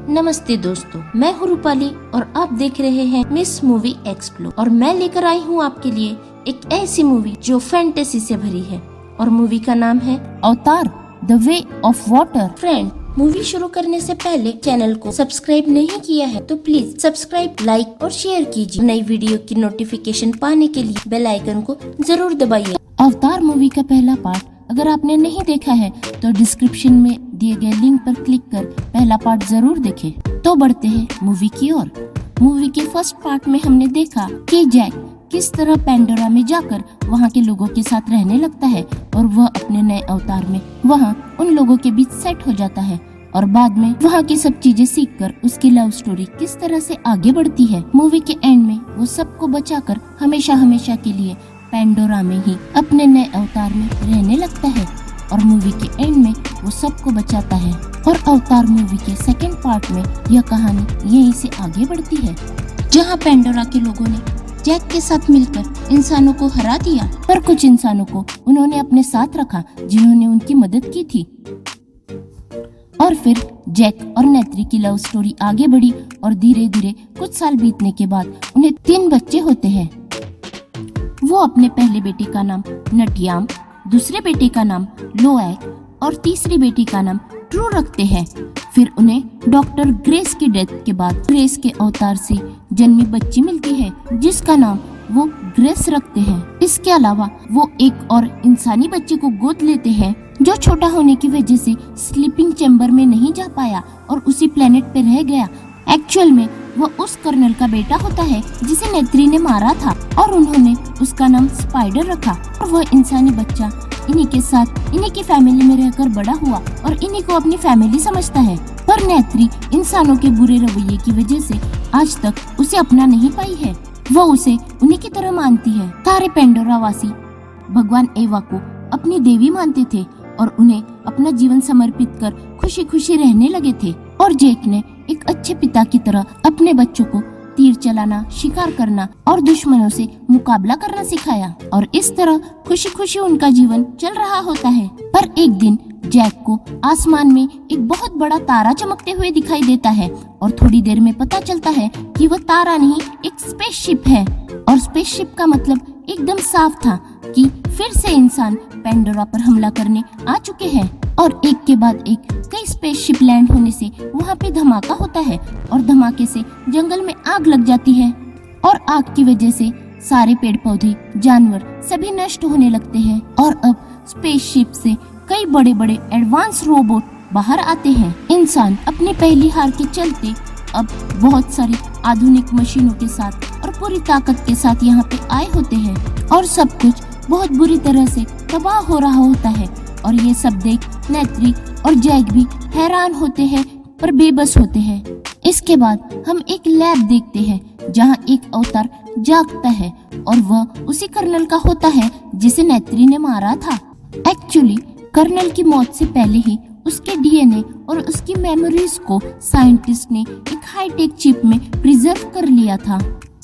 नमस्ते दोस्तों, मैं हूँ रूपाली और आप देख रहे हैं मिस मूवी एक्सप्लोर। और मैं लेकर आई हूँ आपके लिए एक ऐसी मूवी जो फैंटेसी से भरी है और मूवी का नाम है अवतार the way of water. Friend, movie शुरू करने से पहले चैनल को सब्सक्राइब नहीं किया है तो प्लीज सब्सक्राइब, लाइक और शेयर कीजिए। नई वीडियो की नोटिफिकेशन पाने के लिए बेल आइकन को जरूर दबाइए। अवतार मूवी का पहला पार्ट अगर आपने नहीं देखा है तो डिस्क्रिप्शन में दिए गए लिंक पर क्लिक कर पहला पार्ट जरूर देखें। तो बढ़ते हैं मूवी की ओर। मूवी के फर्स्ट पार्ट में हमने देखा कि जैक किस तरह पेंडोरा में जाकर वहाँ के लोगों के साथ रहने लगता है और वह अपने नए अवतार में वहाँ उन लोगों के बीच सेट हो जाता है और बाद में वहाँ की सब चीजें सीखकर उसकी लव स्टोरी किस तरह से आगे बढ़ती है। मूवी के एंड में वो सबको बचाकर हमेशा हमेशा के लिए पेंडोरा में ही अपने नए अवतार में रहने लगता है और मूवी के एंड में वो सबको बचाता है। और अवतार मूवी के सेकंड पार्ट में यह कहानी यहीं से आगे बढ़ती है, जहां पेंडोरा के लोगों ने जैक के साथ मिलकर इंसानों को हरा दिया, पर कुछ इंसानों को उन्होंने अपने साथ रखा जिन्होंने उनकी मदद की थी। और फिर जैक और नेत्री की लव स्टोरी आगे बढ़ी और धीरे धीरे कुछ साल बीतने के बाद उन्हें 3 बच्चे होते हैं। वो अपने पहले बेटे का नाम नटियाम, दूसरे बेटे का नाम लोएक और तीसरी बेटी का नाम ट्रू रखते हैं। फिर उन्हें डॉक्टर ग्रेस की डेथ के बाद ग्रेस के अवतार से जन्मी बच्ची मिलती है जिसका नाम वो ग्रेस रखते हैं। इसके अलावा वो एक और इंसानी बच्चे को गोद लेते हैं जो छोटा होने की वजह से स्लीपिंग चैम्बर में नहीं जा पाया और उसी प्लेनेट पे रह गया। एक्चुअल में वो उस कर्नल का बेटा होता है जिसे नेत्री ने मारा था और उन्होंने उसका नाम स्पाइडर रखा। और वह इंसानी बच्चा इन्हीं के साथ इन्हीं की फैमिली में रहकर बड़ा हुआ और इन्हीं को अपनी फैमिली समझता है। पर नेत्री इंसानों के बुरे रवैये की वजह से आज तक उसे अपना नहीं पाई है। वो उसे उन्हीं की तरह मानती है। सारे पेंडोरा वासी भगवान एवा को अपनी देवी मानते थे और उन्हें अपना जीवन समर्पित कर खुशी खुशी रहने लगे थे। और जैक ने एक अच्छे पिता की तरह अपने बच्चों को तीर चलाना, शिकार करना और दुश्मनों से मुकाबला करना सिखाया और इस तरह खुशी खुशी उनका जीवन चल रहा होता है। पर एक दिन जैक को आसमान में एक बहुत बड़ा तारा चमकते हुए दिखाई देता है और थोड़ी देर में पता चलता है कि वह तारा नहीं, एक स्पेसशिप है। और स्पेसशिप का मतलब एकदम साफ था कि फिर से इंसान पेंडोरा पर हमला करने आ चुके हैं। और एक के बाद एक कई स्पेसशिप लैंड होने से वहाँ पे धमाका होता है और धमाके से जंगल में आग लग जाती है और आग की वजह से सारे पेड़ पौधे, जानवर सभी नष्ट होने लगते हैं। और अब स्पेसशिप से कई बड़े बड़े एडवांस रोबोट बाहर आते हैं। इंसान अपनी पहली हार के चलते अब बहुत सारी आधुनिक मशीनों के साथ और पूरी ताकत के साथ यहाँ पे आए होते हैं और सब कुछ बहुत बुरी तरह से तबाह हो रहा होता है। और ये सब देख नेत्री और जैक भी हैरान होते हैं पर बेबस होते हैं। इसके बाद हम एक लैब देखते हैं जहाँ एक अवतार जागता है और वह उसी कर्नल का होता है जिसे नेत्री ने मारा था। एक्चुअली कर्नल की मौत से पहले ही उसके डीएनए और उसकी मेमोरीज को साइंटिस्ट ने एक हाईटेक चिप में प्रिजर्व कर लिया था।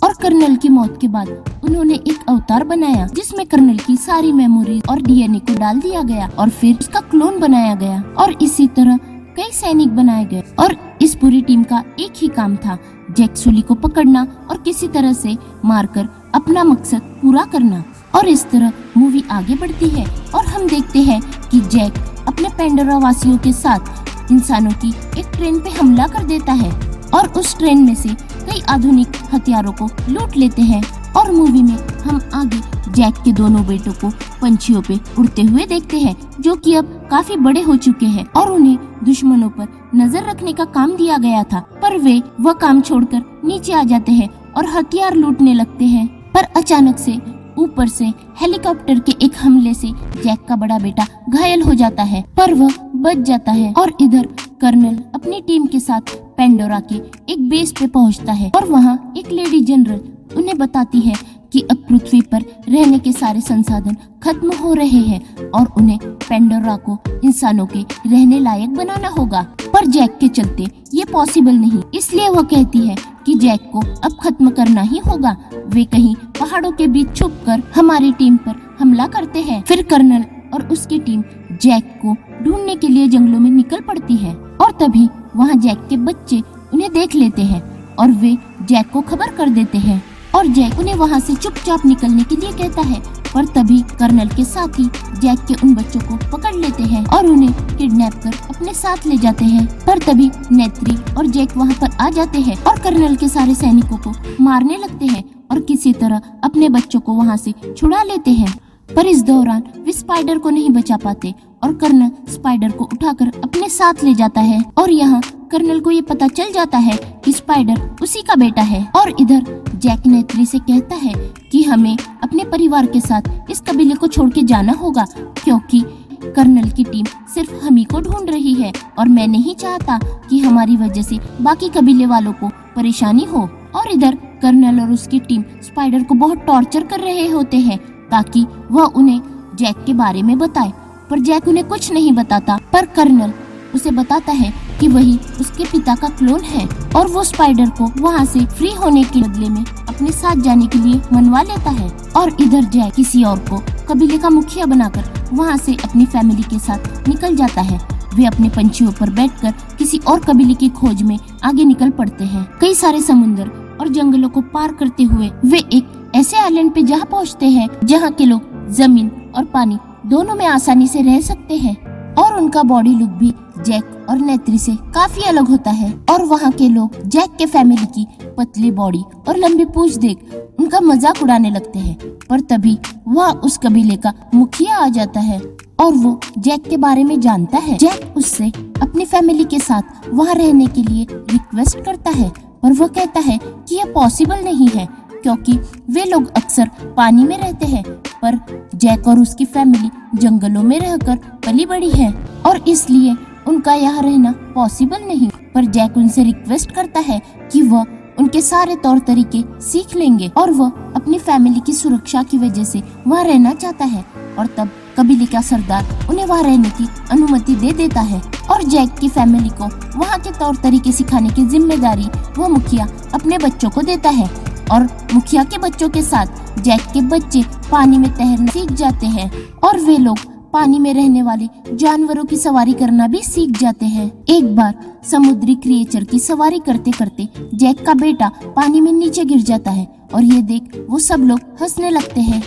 और कर्नल की मौत के बाद उन्होंने एक अवतार बनाया जिसमें कर्नल की सारी मेमोरी और डीएनए को डाल दिया गया और फिर उसका क्लोन बनाया गया और इसी तरह कई सैनिक बनाए गए। और इस पूरी टीम का एक ही काम था, जैक सुली को पकड़ना और किसी तरह से मारकर अपना मकसद पूरा करना। और इस तरह मूवी आगे बढ़ती है और हम देखते हैं कि जैक अपने पेंडोरा वासियों के साथ इंसानों की एक ट्रेन पे हमला कर देता है और उस ट्रेन में से कई आधुनिक हथियारों को लूट लेते हैं। और मूवी में हम आगे जैक के दोनों बेटों को पंछियों पे उड़ते हुए देखते हैं जो कि अब काफी बड़े हो चुके हैं और उन्हें दुश्मनों पर नजर रखने का काम दिया गया था, पर वे वह काम छोड़कर नीचे आ जाते हैं और हथियार लूटने लगते हैं। पर अचानक से ऊपर से हेलीकॉप्टर के एक हमले से जैक का बड़ा बेटा घायल हो जाता है पर वह बच जाता है। और इधर कर्नल अपनी टीम के साथ पेंडोरा के एक बेस पे पहुंचता है और वहाँ एक लेडी जनरल उन्हें बताती है कि अब पृथ्वी पर रहने के सारे संसाधन खत्म हो रहे हैं और उन्हें पेंडोरा को इंसानों के रहने लायक बनाना होगा। पर जैक के चलते ये पॉसिबल नहीं, इसलिए वह कहती है कि जैक को अब खत्म करना ही होगा। वे कहीं पहाड़ों के बीच छुपकर हमारी टीम पर हमला करते हैं। फिर कर्नल और उसकी टीम जैक को ढूंढने के लिए जंगलों में निकल पड़ती है और तभी वहाँ जैक के बच्चे उन्हें देख लेते हैं और वे जैक को खबर कर देते हैं और जैक उन्हें वहाँ से चुपचाप निकलने के लिए कहता है। पर तभी कर्नल के साथी जैक के उन बच्चों को पकड़ लेते हैं और उन्हें किडनैप कर अपने साथ ले जाते हैं। पर तभी नेत्री और जैक वहाँ पर आ जाते हैं और कर्नल के सारे सैनिकों को मारने लगते हैं और किसी तरह अपने बच्चों को वहाँ से छुड़ा लेते हैं। पर इस दौरान वे स्पाइडर को नहीं बचा पाते और कर्नल स्पाइडर को उठाकर अपने साथ ले जाता है और यहाँ कर्नल को ये पता चल जाता है कि स्पाइडर उसी का बेटा है। और इधर जैक नेत्री से कहता है कि हमें अपने परिवार के साथ इस कबीले को छोड़ के जाना होगा, क्योंकि कर्नल की टीम सिर्फ हम ही को ढूंढ रही है और मैं नहीं चाहता कि हमारी वजह से बाकी कबीले वालों को परेशानी हो। और इधर कर्नल और उसकी टीम स्पाइडर को बहुत टॉर्चर कर रहे होते हैं ताकि वह उन्हें जैक के बारे में बताए, पर जैक उन्हें कुछ नहीं बताता। पर कर्नल उसे बताता है कि वही उसके पिता का क्लोन है और वो स्पाइडर को वहाँ से फ्री होने के बदले में अपने साथ जाने के लिए मनवा लेता है। और इधर जैक किसी और को कबीले का मुखिया बनाकर वहाँ से अपनी फैमिली के साथ निकल जाता है। वे अपने पंछियों पर बैठकर किसी और कबीले की खोज में आगे निकल पड़ते हैं। कई सारे समुद्र और जंगलों को पार करते हुए वे एक ऐसे आइलैंड पे जहाँ पहुँचते हैं जहाँ के लोग जमीन और पानी दोनों में आसानी से रह सकते हैं और उनका बॉडी लुक भी जैक और नेत्री से काफी अलग होता है। और वहाँ के लोग जैक के फैमिली की पतली बॉडी और लंबी पूंछ देख उनका मजाक उड़ाने लगते हैं। पर तभी वह उस कबीले का मुखिया आ जाता है और वो जैक के बारे में जानता है। जैक उससे अपनी फैमिली के साथ वहाँ रहने के लिए रिक्वेस्ट करता है, पर वो कहता है कि यह पॉसिबल नहीं है क्योंकि वे लोग अक्सर पानी में रहते हैं, पर जैक और उसकी फैमिली जंगलों में रहकर पली बड़ी है और इसलिए उनका यहाँ रहना पॉसिबल नहीं। पर जैक उनसे रिक्वेस्ट करता है कि वह उनके सारे तौर तरीके सीख लेंगे और वह अपनी फैमिली की सुरक्षा की वजह से वहाँ रहना चाहता है। और तब कबीले का सरदार उन्हें वहाँ रहने की अनुमति दे देता है और जैक की फैमिली को वहाँ के तौर तरीके सिखाने की जिम्मेदारी वह मुखिया अपने बच्चों को देता है। और मुखिया के बच्चों के साथ जैक के बच्चे पानी में तैरना सीख जाते हैं और वे लोग पानी में रहने वाले जानवरों की सवारी करना भी सीख जाते हैं। एक बार समुद्री क्रिएचर की सवारी करते करते जैक का बेटा पानी में नीचे गिर जाता है और ये देख वो सब लोग हंसने लगते हैं।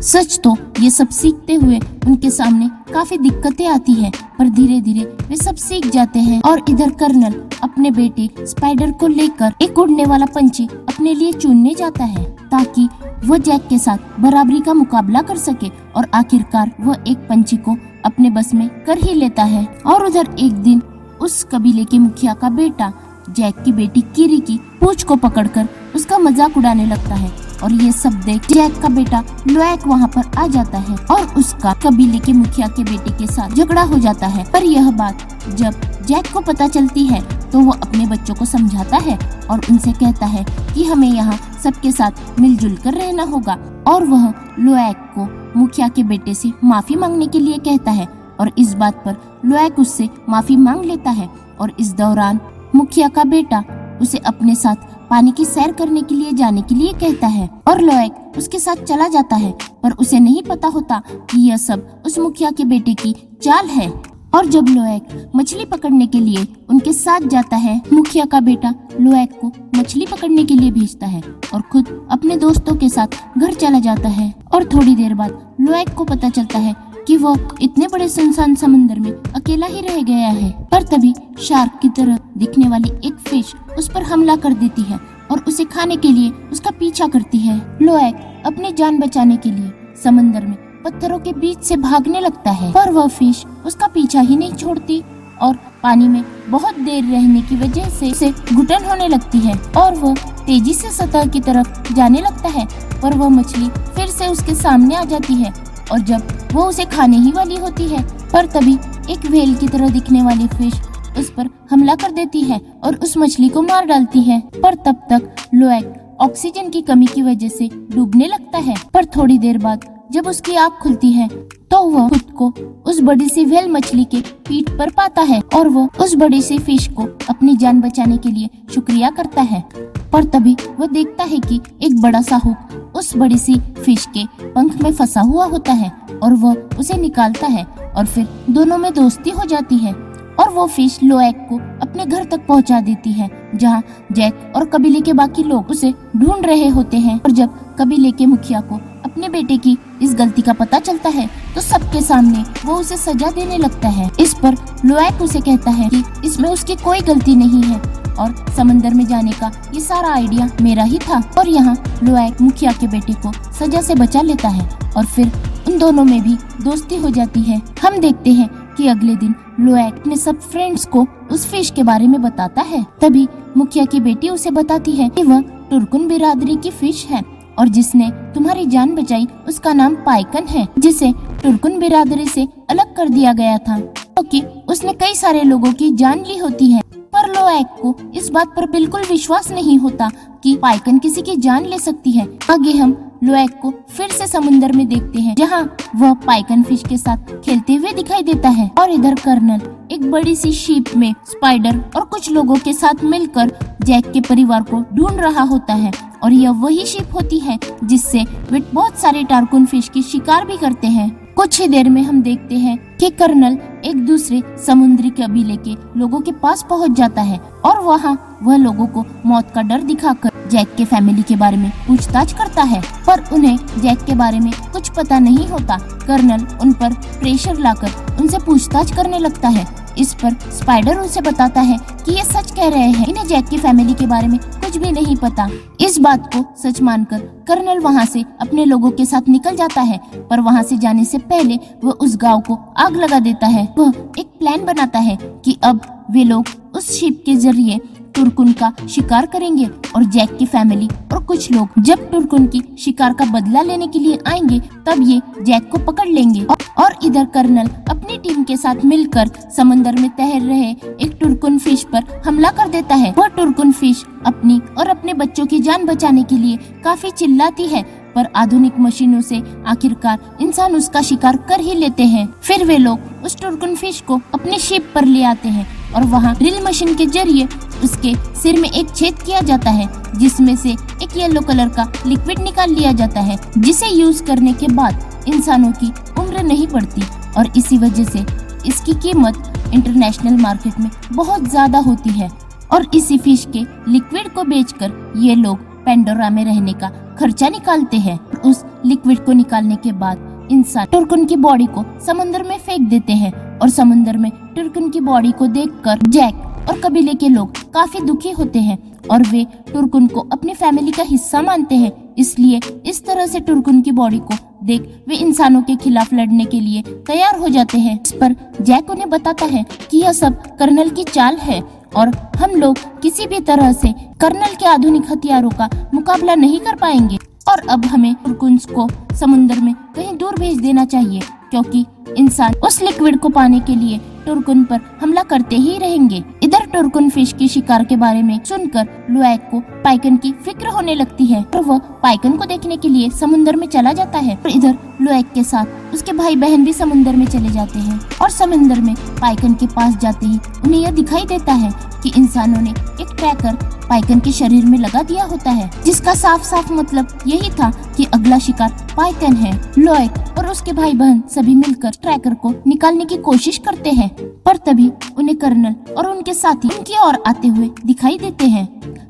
सच तो ये सब सीखते हुए उनके सामने काफी दिक्कतें आती हैं, पर धीरे धीरे वे सब सीख जाते हैं। और इधर कर्नल अपने बेटे स्पाइडर को लेकर एक उड़ने वाला पंछी अपने लिए चुनने जाता है ताकि वो जैक के साथ बराबरी का मुकाबला कर सके और आखिरकार वो एक पंछी को अपने बस में कर ही लेता है। और उधर एक दिन उस कबीले के मुखिया का बेटा जैक की बेटी किरी की पूंछ को पकड़कर उसका मजाक उड़ाने लगता है और ये सब देख जैक का बेटा लोएक वहाँ पर आ जाता है और उसका कबीले के मुखिया के बेटे के साथ झगड़ा हो जाता है। पर यह बात जब जैक को पता चलती है तो वो अपने बच्चों को समझाता है और उनसे कहता है कि हमें यहाँ सबके साथ मिलजुल कर रहना होगा। और वह लोएक को मुखिया के बेटे से माफी मांगने के लिए कहता है और इस बात पर लोएक उससे माफी मांग लेता है। और इस दौरान मुखिया का बेटा उसे अपने साथ पानी की सैर करने के लिए जाने के लिए कहता है और लोएक उसके साथ चला जाता है, पर उसे नहीं पता होता कि यह सब उस मुखिया के बेटे की चाल है। और जब लोएक मछली पकड़ने के लिए उनके साथ जाता है, मुखिया का बेटा लोएक को मछली पकड़ने के लिए भेजता है और खुद अपने दोस्तों के साथ घर चला जाता है। और थोड़ी देर बाद लोएक को पता चलता है कि वह इतने बड़े सुनसान समंदर में अकेला ही रह गया है। पर तभी शार्क की तरह दिखने वाली एक फिश उस पर हमला कर देती है और उसे खाने के लिए उसका पीछा करती है। लोएक अपनी जान बचाने के लिए समंदर में पत्थरों के बीच से भागने लगता है, पर वह फिश उसका पीछा ही नहीं छोड़ती और पानी में बहुत देर रहने की वजह से उसे घुटन होने लगती है और वह तेजी से सतह की तरफ जाने लगता है। पर वह मछली फिर से उसके सामने आ जाती है और जब वो उसे खाने ही वाली होती है, पर तभी एक व्हेल की तरह दिखने वाली फिश उस पर हमला कर देती है और उस मछली को मार डालती है। पर तब तक लोएक ऑक्सीजन की कमी की वजह से डूबने लगता है। पर थोड़ी देर बाद जब उसकी आँख खुलती है तो वह खुद को उस बड़ी सी व्हेल मछली के पीठ पर पाता है और वो उस बड़ी सी फिश को अपनी जान बचाने के लिए शुक्रिया करता है। पर तभी वह देखता है कि एक बड़ा सा हुक उस बड़ी सी फिश के पंख में फंसा हुआ होता है और वह उसे निकालता है और फिर दोनों में दोस्ती हो जाती है। और वो फिश लोएक को अपने घर तक पहुंचा देती है, जहां जैक और कबीले के बाकी लोग उसे ढूंढ रहे होते हैं। और जब कबीले के मुखिया को अपने बेटे की इस गलती का पता चलता है तो सबके सामने वो उसे सजा देने लगता है। इस पर लोएक उसे कहता है कि इसमें उसकी कोई गलती नहीं है और समंदर में जाने का ये सारा आइडिया मेरा ही था। और यहाँ लोएक मुखिया के बेटे को सजा से बचा लेता है और फिर उन दोनों में भी दोस्ती हो जाती है। हम देखते हैं कि अगले दिन लोएक अपने सब फ्रेंड्स को उस फिश के बारे में बताता है। तभी मुखिया की बेटी उसे बताती है कि वह टुर्कुन बिरादरी की फिश है और जिसने तुम्हारी जान बचाई उसका नाम पाइकन है, जिसे टुर्कुन बिरादरी से अलग कर दिया गया था क्योंकि उसने कई सारे लोगों की जान ली होती है। पर लोएक को इस बात पर बिल्कुल विश्वास नहीं होता कि पाइकन किसी की जान ले सकती है। आगे हम लोएक को फिर से समुद्र में देखते हैं, जहां वह पाइकन फिश के साथ खेलते हुए दिखाई देता है। और इधर कर्नल एक बड़ी सी शिप में स्पाइडर और कुछ लोगों के साथ मिलकर जैक के परिवार को ढूंढ रहा होता है। और यह वही शिप होती है जिससे वे बहुत सारे टार्कुन फिश की शिकार भी करते हैं। कुछ ही देर में हम देखते हैं कि कर्नल एक दूसरे समुद्री कबीले के लोगों के पास पहुंच जाता है और वहां वह लोगों को मौत का डर दिखाकर जैक के फैमिली के बारे में पूछताछ करता है, पर उन्हें जैक के बारे में कुछ पता नहीं होता। कर्नल उन पर प्रेशर लाकर उनसे पूछताछ करने लगता है। इस पर स्पाइडर उसे बताता है कि ये सच कह रहे हैं, इन्हें जैक की फैमिली के बारे में कुछ भी नहीं पता। इस बात को सच मानकर कर्नल वहां से अपने लोगों के साथ निकल जाता है, पर वहां से जाने से पहले वह उस गांव को आग लगा देता है। वह एक प्लान बनाता है कि अब वे लोग उस शिप के जरिए टुर्कुन का शिकार करेंगे और जैक की फैमिली और कुछ लोग जब टुर्कुन की शिकार का बदला लेने के लिए आएंगे तब ये जैक को पकड़ लेंगे। और इधर कर्नल अपनी टीम के साथ मिलकर समंदर में तैर रहे एक टुर्कुन फिश पर हमला कर देता है। वह टुर्कुन फिश अपनी और अपने बच्चों की जान बचाने के लिए काफी चिल्लाती है, पर आधुनिक मशीनों से आखिरकार इंसान उसका शिकार कर ही लेते हैं। फिर वे लोग उस टुर्कुन फिश को अपने शिप पर ले आते हैं और वहां ड्रिल मशीन के जरिए उसके सिर में एक छेद किया जाता है, जिसमें से एक येलो कलर का लिक्विड निकाल लिया जाता है, जिसे यूज करने के बाद इंसानों की उम्र नहीं बढ़ती और इसी वजह से इसकी कीमत इंटरनेशनल मार्केट में बहुत ज्यादा होती है। और इसी फिश के लिक्विड को बेचकर ये लोग पेंडोरा में रहने का खर्चा निकालते हैं। उस लिक्विड को निकालने के बाद इंसान टुर्कुन की बॉडी को समुद्र में फेंक देते हैं और समुद्र में टुर्कुन की बॉडी को देखकर जैक और कबीले के लोग काफी दुखी होते हैं और वे टुर्कुन को अपनी फैमिली का हिस्सा मानते हैं। इसलिए इस तरह से टुर्कुन की बॉडी को देख वे इंसानों के खिलाफ लड़ने के लिए तैयार हो जाते हैं। इस पर जैक उन्हें बताता है कि यह सब कर्नल की चाल है और हम लोग किसी भी तरह से कर्नल के आधुनिक हथियारों का मुकाबला नहीं कर पाएंगे और अब हमें टुर्कुन को समुद्र में कहीं दूर भेज देना चाहिए, क्योंकि इंसान उस लिक्विड को पाने के लिए टुर्कुन पर हमला करते ही रहेंगे। इधर टुर्कुन फिश की शिकार के बारे में सुनकर लोएक को पाइकन की फिक्र होने लगती है और वह पाइकन को देखने के लिए समुद्र में चला जाता है। और इधर लोएक के साथ उसके भाई बहन भी समुद्र में चले जाते हैं और समुद्र में पाइकन के पास जाते ही उन्हें यह दिखाई देता है कि इंसानों ने एक ट्रैकर पाइकन के शरीर में लगा दिया होता है, जिसका साफ साफ मतलब यही था कि अगला शिकार पाइकन है। लोएक और उसके भाई बहन सभी मिलकर ट्रैकर को निकालने की कोशिश करते हैं, पर तभी उन्हें कर्नल और उनके साथी उनकी ओर आते हुए दिखाई देते हैं।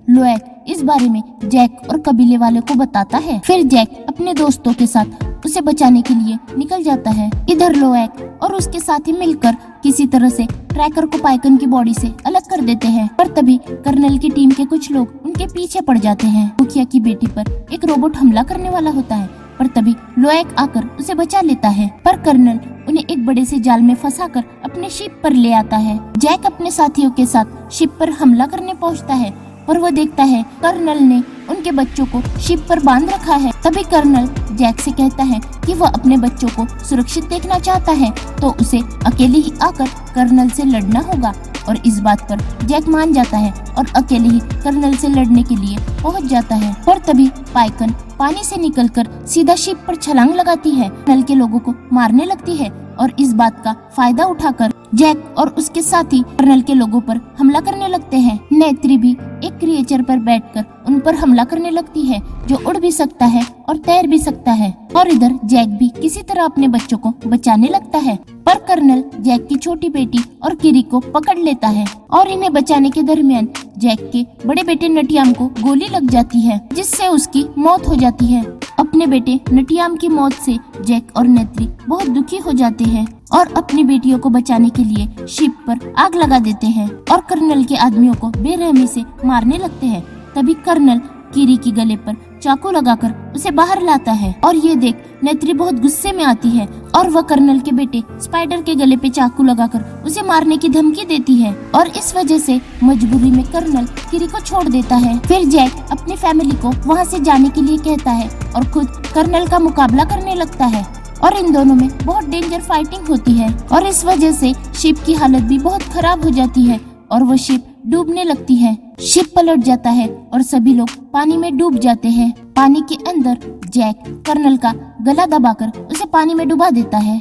लोएक इस बारे में जैक और कबीले वाले को बताता है। फिर जैक अपने दोस्तों के साथ उसे बचाने के लिए निकल जाता है। इधर लोएक और उसके साथी मिलकर किसी तरह से ट्रैकर को पाइकन की बॉडी से अलग कर देते हैं, पर तभी कर्नल की टीम के कुछ लोग उनके पीछे पड़ जाते हैं। मुखिया की बेटी पर एक रोबोट हमला करने वाला होता है, पर तभी लोएक आकर उसे बचा लेता है, पर कर्नल उन्हें एक बड़े से जाल में फंसाकर अपने शिप पर ले आता है। जैक अपने साथियों के साथ शिप पर हमला करने पहुंचता है, पर वह देखता है कर्नल ने उनके बच्चों को शिप पर बांध रखा है। तभी कर्नल जैक से कहता है कि वह अपने बच्चों को सुरक्षित देखना चाहता है, तो उसे अकेले ही आकर कर्नल से लड़ना होगा। और इस बात पर जैक मान जाता है और अकेले ही कर्नल से लड़ने के लिए पहुंच जाता है। पर तभी पाइकन पानी से निकलकर सीधा शिप पर छलांग लगाती है, कर्नल के लोगों को मारने लगती है और इस बात का फायदा उठाकर जैक और उसके साथी कर्नल के लोगों पर हमला करने लगते हैं। नेत्री भी एक क्रिएचर पर बैठकर उन पर हमला करने लगती है, जो उड़ भी सकता है और तैर भी सकता है। और इधर जैक भी किसी तरह अपने बच्चों को बचाने लगता है, पर कर्नल जैक की छोटी बेटी और किरी को पकड़ लेता है और इन्हें बचाने के दरमियान जैक के बड़े बेटे नटियाम को गोली लग जाती है, जिससे उसकी मौत हो जाती है। अपने बेटे नटियाम की मौत से जैक और नेत्री बहुत दुखी हो जाते हैं और अपनी बेटियों को बचाने के लिए शिप पर आग लगा देते हैं और कर्नल के आदमियों को बेरहमी से मारने लगते हैं। तभी कर्नल किरी की गले पर चाकू लगाकर उसे बाहर लाता है और ये देख नेत्री बहुत गुस्से में आती है और वह कर्नल के बेटे स्पाइडर के गले पे चाकू लगाकर उसे मारने की धमकी देती है और इस वजह से मजबूरी में कर्नल किरी को छोड़ देता है। फिर जैक अपनी फैमिली को वहाँ से जाने के लिए कहता है और खुद कर्नल का मुकाबला करने लगता है और इन दोनों में बहुत डेंजर फाइटिंग होती है और इस वजह से शिप की हालत भी बहुत खराब हो जाती है और वो शिप डूबने लगती है। शिप पलट जाता है और सभी लोग पानी में डूब जाते हैं। पानी के अंदर जैक कर्नल का गला दबाकर उसे पानी में डुबा देता है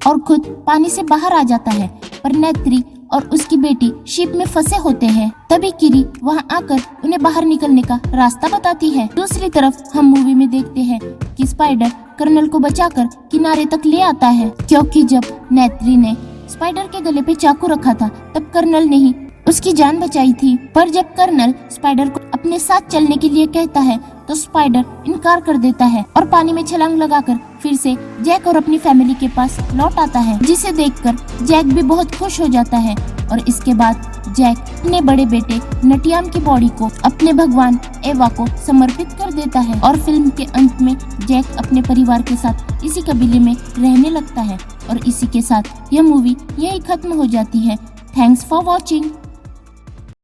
और खुद पानी से बाहर आ जाता है, पर नेत्री और उसकी बेटी शिप में फंसे होते हैं। तभी किरी वहां आकर उन्हें बाहर निकलने का रास्ता बताती है। दूसरी तरफ हम मूवी में देखते हैं कि स्पाइडर कर्नल को बचाकर किनारे तक ले आता है, क्योंकि जब नेत्री ने स्पाइडर के गले पे चाकू रखा था तब कर्नल ने ही उसकी जान बचाई थी। पर जब कर्नल स्पाइडर को अपने साथ चलने के लिए कहता है तो स्पाइडर इनकार कर देता है और पानी में छलांग लगाकर फिर से जैक और अपनी फैमिली के पास लौट आता है, जिसे देखकर जैक भी बहुत खुश हो जाता है। और इसके बाद जैक अपने बड़े बेटे नटियाम की बॉडी को अपने भगवान एवा को समर्पित कर देता है और फिल्म के अंत में जैक अपने परिवार के साथ इसी कबीले में रहने लगता है और इसी के साथ यह मूवी यही खत्म हो जाती है। Thanks for watching.